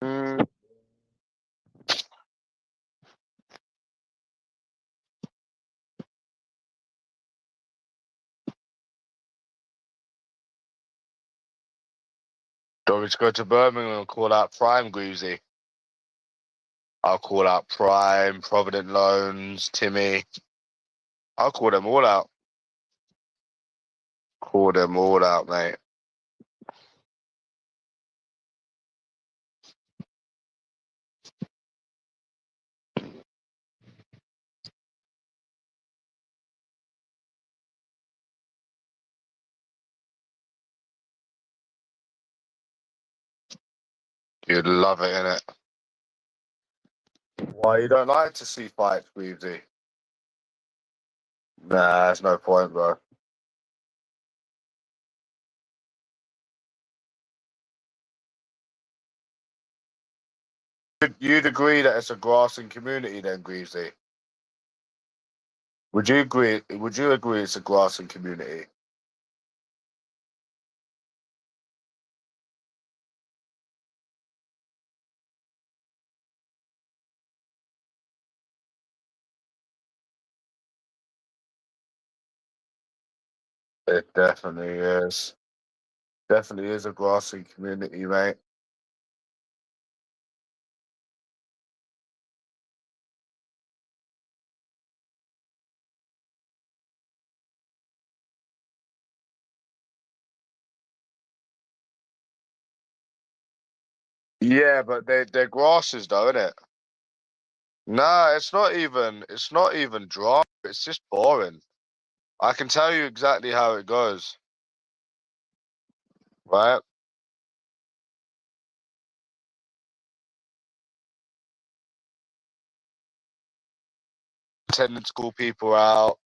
Mm. Do you want me to go to Birmingham and call out Prime Greasy? I'll call out Prime, Provident Loans, Timmy. I'll call them all out. Call them all out, mate. You'd love it, innit? Why you don't like to see fights, Greasy? Nah, there's no point, bro. You'd agree that it's a grassing community then, Greasy? Would you agree? Would you agree it's a grassing community? It definitely is. Definitely is a grassy community, mate. Yeah, but they're grasses though, isn't it? Nah, it's not even drama. It's just boring. I can tell you exactly how it goes, right? Pretending to call people out.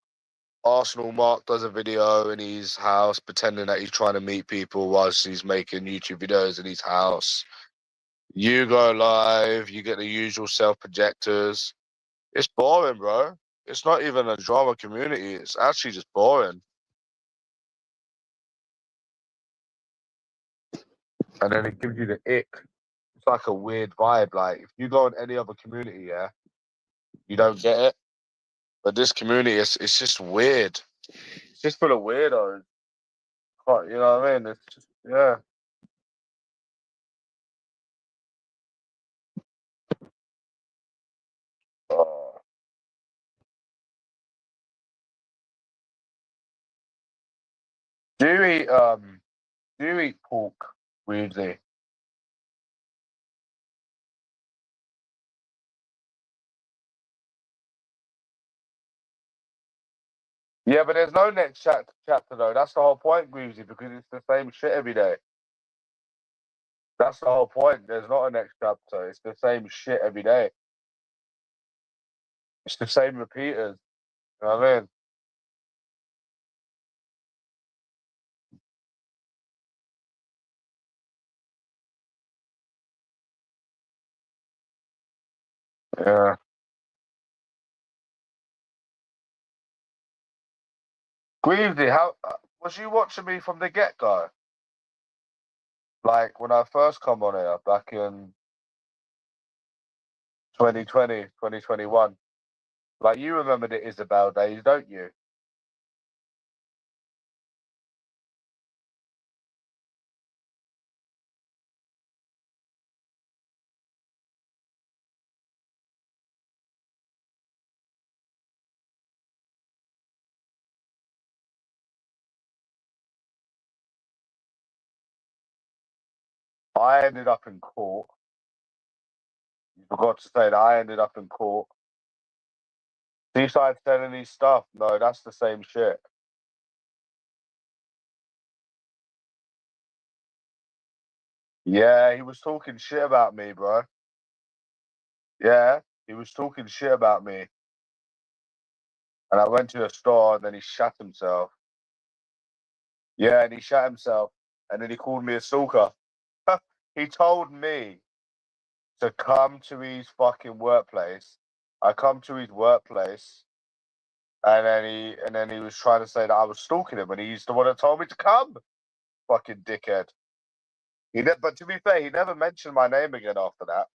Arsenal Mark does a video in his house pretending that he's trying to meet people whilst he's making YouTube videos in his house. You go live, you get the usual self projectors. It's boring, bro. It's not even a drama community. It's actually just boring. And then it gives you the ick. It's like a weird vibe. Like if you go in any other community, yeah, you don't get it. But this community, it's just weird. It's just full of weirdos. You know what I mean? It's just yeah. Oh. Do you eat do you eat pork weirdly? Yeah, but there's no next chapter though. That's the whole point, Greasy, because it's the same shit every day. That's the whole point. There's not a next chapter. It's the same shit every day. It's the same repeaters. You know what I mean? Yeah. Greasy, how was you watching me from the get go? Like when I first come on here back in 2020, 2021. Like, you remember the Isabel days, don't you? I ended up in court. You forgot to say that I ended up in court. Seaside selling his stuff. No, that's the same shit. Yeah, he was talking shit about me, bro. Yeah, he was talking shit about me. And I went to a store and then he shat himself. Yeah, and he shat himself. And then he called me a stalker. He told me to come to his fucking workplace. I come to his workplace, and then he was trying to say that I was stalking him, and he's the one that told me to come. Fucking dickhead. But to be fair, he never mentioned my name again after that.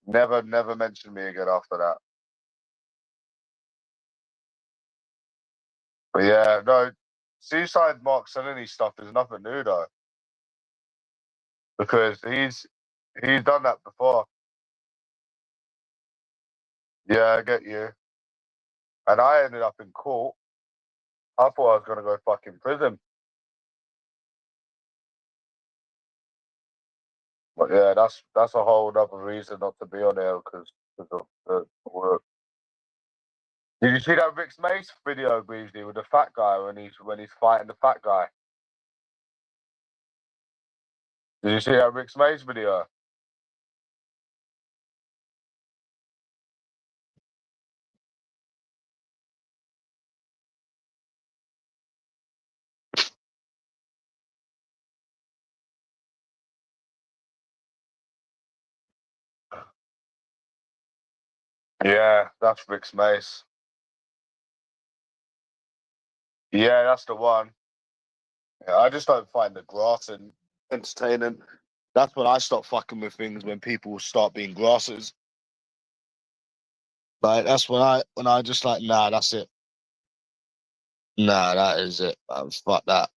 Never mentioned me again after that. But yeah, no, suicide Mark Selini stuff is nothing new though, because he's done that before. Yeah, I get you. And I ended up in court. I thought I was gonna go fucking prison. But yeah, that's a whole other reason not to be on there because of the work. Did you see that Rick Mace video, Beasley, with the fat guy when he's fighting the fat guy? Did you see that Rick Mace video? Yeah, that's Rick Mace. Yeah, that's the one. Yeah, I just don't find the grass entertaining. That's when I stop fucking with things, when people start being grasses. Like, that's when I just like, nah, that's it. Nah, that is it, man. Fuck that.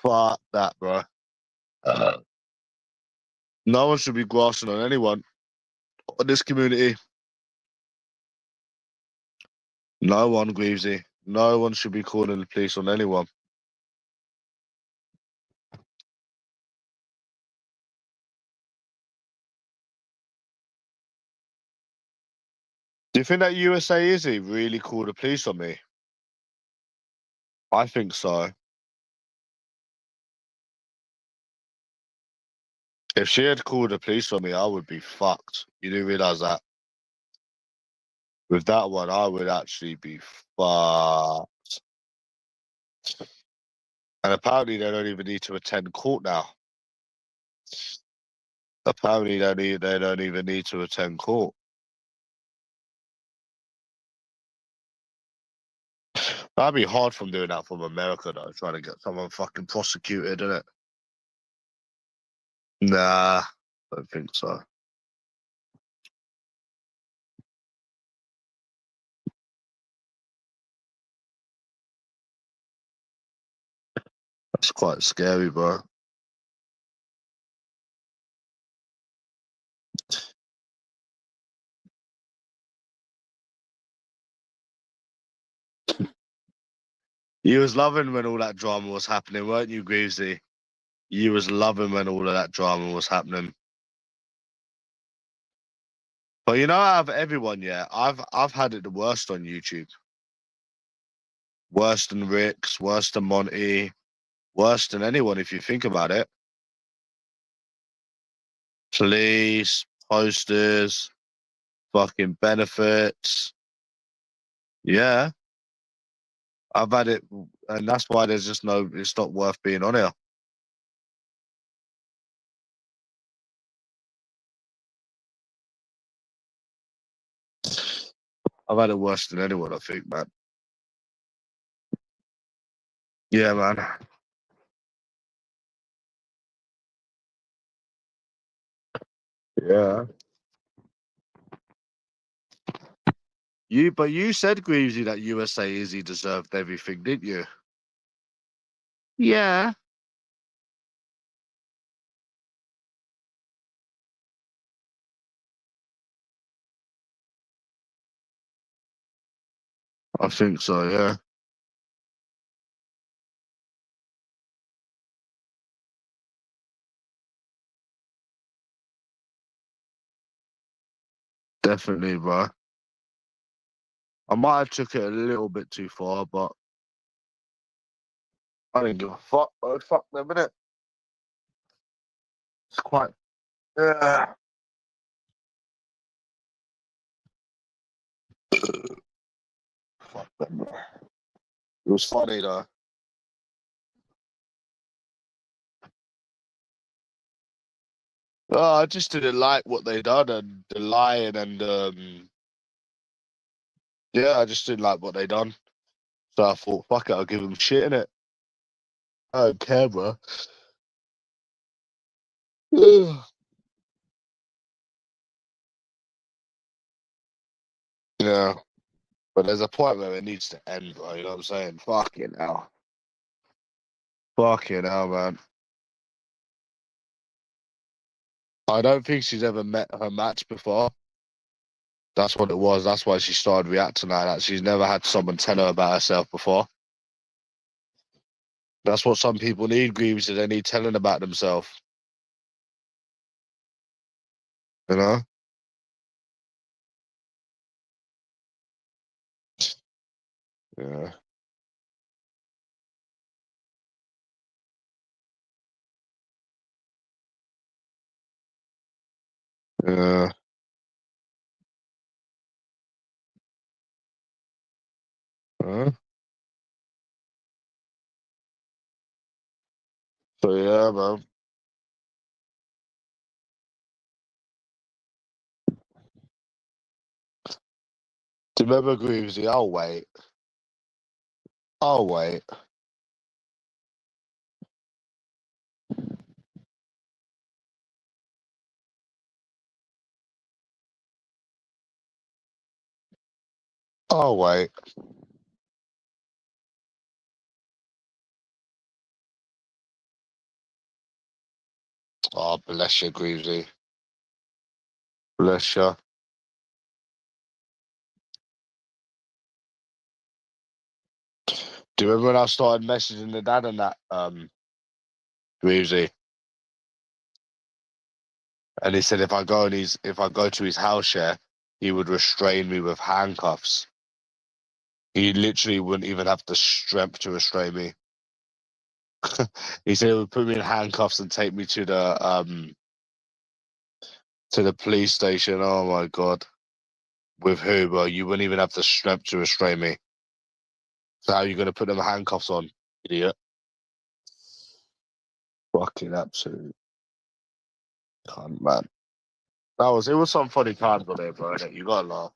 Fuck that, bro. Uh, no one should be grassing on anyone in this community. No one, Greavesy. No one should be calling the police on anyone. Do you think that USA Izzy really called the police on me? I think so. If she had called the police on me, I would be fucked. You do realize that? With that one, I would actually be fucked. And apparently, they don't even need to attend court now. Apparently, they don't even need to attend court. That'd be hard from doing that from America, though, trying to get someone fucking prosecuted, isn't it? Nah, I don't think so. That's quite scary, bro. You was loving when all that drama was happening, weren't you, Greavesy? You was loving when all of that drama was happening. But you know, out of everyone, yeah, I've had it the worst on YouTube. Worse than Rick's, worse than Monty, worse than anyone if you think about it. Police, posters, fucking benefits. Yeah, I've had it, and that's why there's just no. It's not worth being on here. I've had it worse than anyone, I think, man. Yeah, man. Yeah. But you said, Greavesy, that USA Izzy deserved everything, didn't you? Yeah. I think so, yeah. Definitely, bro. I might have took it a little bit too far, but I didn't give a fuck, bro. Fuck them, innit? It's quite. Yeah. Fuck them, bro. It was funny, though. Oh, I just didn't like what they done and the lying and yeah, I just didn't like what they done. So I thought, fuck it, I'll give them shit in it. I don't care, bro. Yeah, but there's a point where it needs to end, bro. You know what I'm saying? Fucking hell, man. I don't think she's ever met her match before. That's what it was. That's why she started reacting like that. She's never had someone tell her about herself before. That's what some people need, Greaves, is they need telling about themselves. You know? Yeah. Yeah. Huh? So yeah, man. Do you remember Greavesy? I'll wait. I'll wait. I'll wait. Oh, bless you, Greavesy. Bless you. Do you remember when I started messaging the dad and that, Greavesy? And he said if I go to his house, yeah, he would restrain me with handcuffs. He literally wouldn't even have the strength to restrain me. He said he would put me in handcuffs and take me to the police station. Oh my god. With who, bro? You wouldn't even have the strength to restrain me. So how are you gonna put them handcuffs on, idiot? Fucking absolute cunt, man. It was some funny times on there, bro. Innit? You gotta laugh.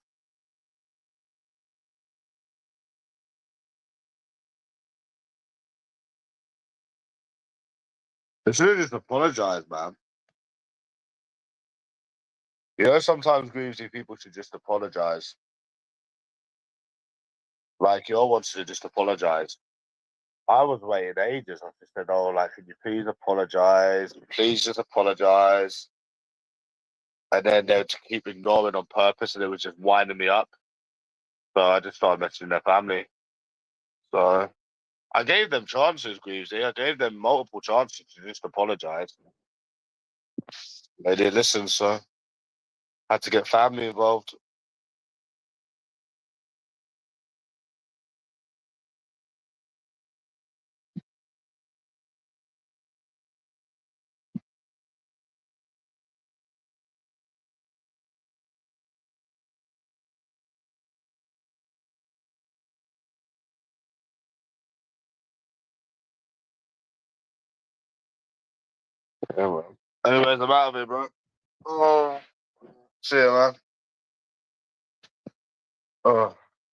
They should have just apologized, man. You know, sometimes Greavesy people should just apologize. Like, you all wanted to just apologize. I was waiting ages. I just said, "Oh, like, can you please apologize? Please just apologize." And then they would keep ignoring on purpose, and it was just winding me up. So I just started messaging their family. So I gave them chances, Greavesy. I gave them multiple chances to just apologize. They didn't listen, so I had to get family involved. Yeah, man. Anyways, I'm out of here, bro. Oh, see you, man. Oh.